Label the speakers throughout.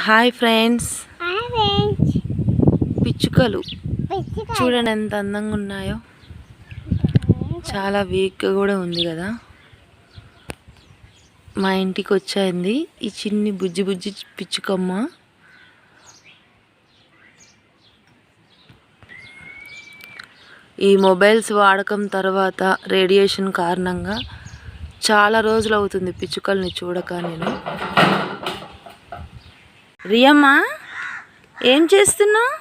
Speaker 1: Hi friends, పిచ్చుకలు చూడండి ఎంత అందంగా ఉన్నాయో. చాలా వీక్గా కూడా ఉంది కదా. మా ఇంటికి వచ్చాయింది ఈ చిన్ని బుజ్జి బుజ్జి పిచ్చుకమ్మ. ఈ మొబైల్స్ వాడకం తర్వాత రేడియేషన్ కారణంగా చాలా రోజులు అవుతుంది పిచ్చుకల్ని చూడక. నేను రియమ్మా, ఏం చేస్తున్నావు?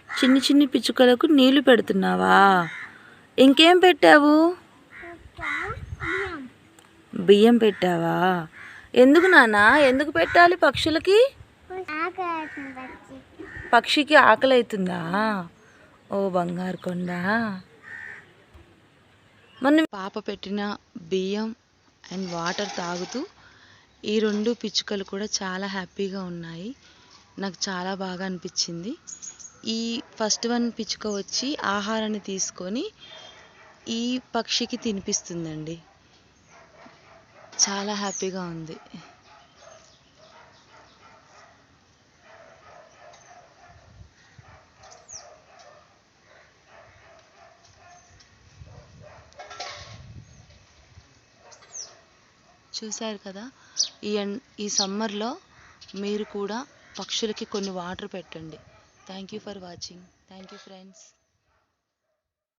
Speaker 1: చిన్ని చిన్ని పిచ్చుకలకు నీళ్లు పెడుతున్నావా? ఇంకేం పెట్టావు? బియ్యం పెట్టావా? ఎందుకు నాన్న, ఎందుకు పెట్టాలి పక్షులకి? పక్షికి ఆకలి అవుతుందా? ఓ బంగారు కొండ. మొన్న పాప పెట్టిన బియ్యం అండ్ వాటర్ తాగుతూ ఈ రెండు పిచ్చుకలు కూడా చాలా హ్యాపీగా ఉన్నాయి. నాకు చాలా బాగా అనిపించింది. ఈ ఫస్ట్ వన్ పిచ్చుక వచ్చి ఆహారాన్ని తీసుకొని ఈ పక్షికి తినిపిస్తుందండి. చాలా హ్యాపీగా ఉంది. చూశారు కదా. ఈ సమ్మర్లో మీరు కూడా పక్షులకి కొన్ని వాటర్ పెట్టండి. Thank you for watching. Thank you friends.